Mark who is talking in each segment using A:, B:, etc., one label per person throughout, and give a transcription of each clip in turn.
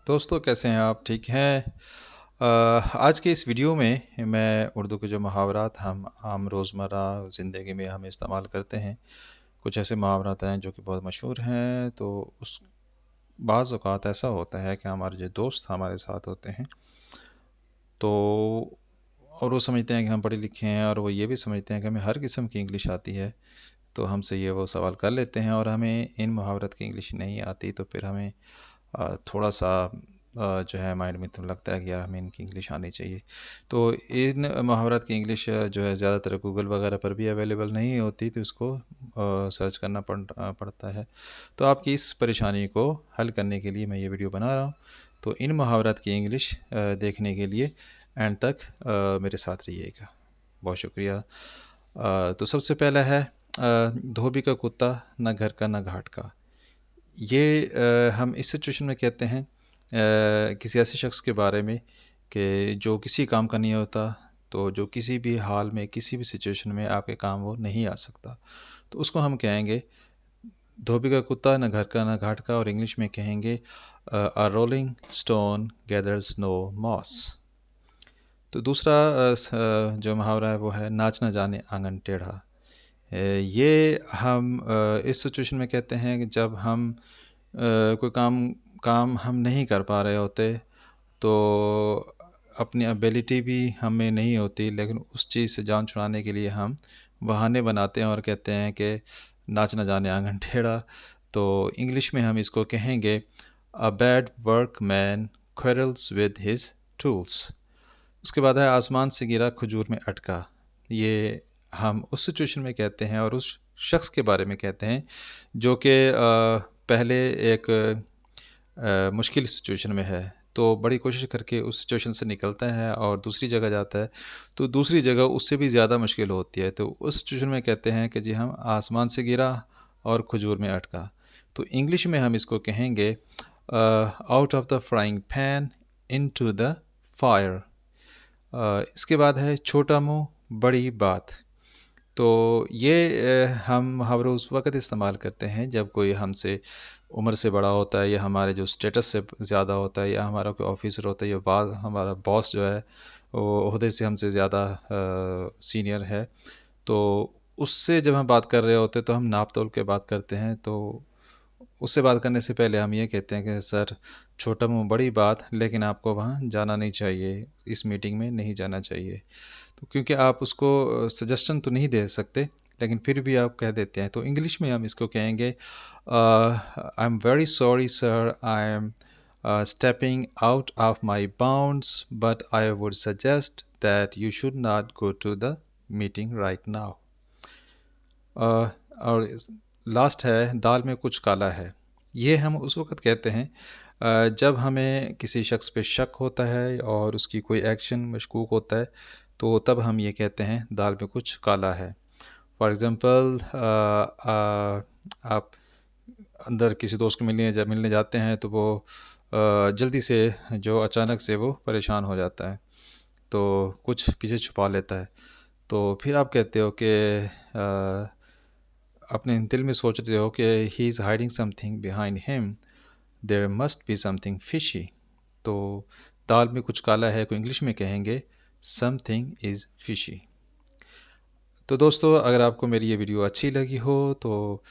A: दोस्तों कैसे हैं आप? ठीक हैं? आज के इस वीडियो में मैं उर्दू के जो मुहावरात हम आम रोज़मर्रा ज़िंदगी में हम इस्तेमाल करते हैं, कुछ ऐसे मुहावरात हैं जो कि बहुत मशहूर हैं। तो उस बाज़ औक़ात ऐसा होता है कि हमारे जो दोस्त हमारे साथ होते हैं, तो और वो समझते हैं कि हम पढ़े लिखे हैं, और वो ये भी समझते हैं कि हमें हर किस्म की इंग्लिश आती है। तो हमसे ये वो सवाल कर लेते हैं, और हमें इन मुहावरत की इंग्लिश नहीं आती। तो फिर हमें थोड़ा सा जो है माइंड में तो लगता है कि यार हमें इनकी इंग्लिश आनी चाहिए। तो इन मुहावरत की इंग्लिश जो है ज़्यादातर गूगल वगैरह पर भी अवेलेबल नहीं होती, तो इसको सर्च करना पड़ता है। तो आपकी इस परेशानी को हल करने के लिए मैं ये वीडियो बना रहा हूँ। तो इन मुहावरत की इंग्लिश देखने के लिए एंड तक मेरे साथ रहिएगा। बहुत शुक्रिया। तो सबसे पहला है धोबी का कुत्ता, ना घर का ना घाट का। ये हम इस सिचुएशन में कहते हैं किसी ऐसे शख्स के बारे में कि जो किसी काम का नहीं होता, तो जो किसी भी हाल में किसी भी सिचुएशन में आपके काम वो नहीं आ सकता। तो उसको हम कहेंगे धोबी का कुत्ता, ना घर का ना घाट का, और इंग्लिश में कहेंगे a rolling stone gathers no moss. तो दूसरा जो मुहावरा है वो है नाच ना जाने आंगन टेढ़ा। ये हम इस सिचुएशन में कहते हैं कि जब हम कोई काम काम हम नहीं कर पा रहे होते, तो अपनी एबिलिटी भी हमें नहीं होती, लेकिन उस चीज़ से जान छुड़ाने के लिए हम बहाने बनाते हैं और कहते हैं कि नाच ना जाने आंगन टेढ़ा। तो इंग्लिश में हम इसको कहेंगे a bad work man quarrels with his tools. उसके बाद है आसमान से गिरा खजूर में अटका। ये हम उस सिचुएशन में कहते हैं और उस शख्स के बारे में कहते हैं जो कि पहले एक मुश्किल सिचुएशन में है, तो बड़ी कोशिश करके उस सिचुएशन से निकलता है और दूसरी जगह जाता है, तो दूसरी जगह उससे भी ज़्यादा मुश्किल होती है। तो उस सिचुएशन में कहते हैं कि जी हम आसमान से गिरा और खजूर में अटका। तो इंग्लिश में हम इसको कहेंगे out of the frying pan into the fire. इसके बाद है छोटा मुंह बड़ी बात। तो ये हम मुहावरे उस वक़्त इस्तेमाल करते हैं जब कोई हमसे उम्र से बड़ा होता है, या हमारे जो स्टेटस से ज़्यादा होता है, या हमारा कोई ऑफिसर होता है, या हमारा बॉस जो है वो ओहदे से हमसे ज़्यादा सीनियर है। तो उससे जब हम बात कर रहे होते हैं तो हम नाप तोल के बात करते हैं। तो उससे बात करने से पहले हम ये कहते हैं कि सर छोटा मुँह बड़ी बात, लेकिन आपको वहाँ जाना नहीं चाहिए, इस मीटिंग में नहीं जाना चाहिए। तो क्योंकि आप उसको सजेशन तो नहीं दे सकते, लेकिन फिर भी आप कह देते हैं। तो इंग्लिश में हम इसको कहेंगे I am very sorry sir, I am stepping out of my bounds, but I would suggest that you should not go to the meeting right now. और लास्ट है दाल में कुछ काला है। ये हम उस वक़्त कहते हैं जब हमें किसी शख्स पे शक होता है और उसकी कोई एक्शन मशकूक होता है, तो तब हम ये कहते हैं दाल में कुछ काला है। फॉर एग्ज़ाम्पल आप अंदर किसी दोस्त को जब मिलने जाते हैं, तो वो जल्दी से जो अचानक से वो परेशान हो जाता है, तो कुछ पीछे छुपा लेता है। तो फिर आप कहते हो कि अपने दिल में सोच रहे हो कि he is hiding something behind him, there must be something fishy. तो दाल में कुछ काला है को इंग्लिश में कहेंगे समथिंग इज़ फिशी। तो दोस्तों अगर आपको मेरी ये वीडियो अच्छी लगी हो तो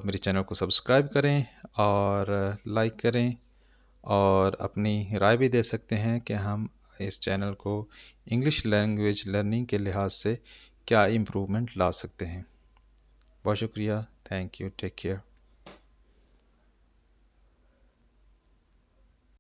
A: मेरे चैनल को सब्सक्राइब करें और लाइक करें, और अपनी राय भी दे सकते हैं कि हम इस चैनल को इंग्लिश लैंग्वेज लर्निंग के लिहाज से क्या इम्प्रूवमेंट ला सकते हैं। बहुत शुक्रिया। Thank you. Take care.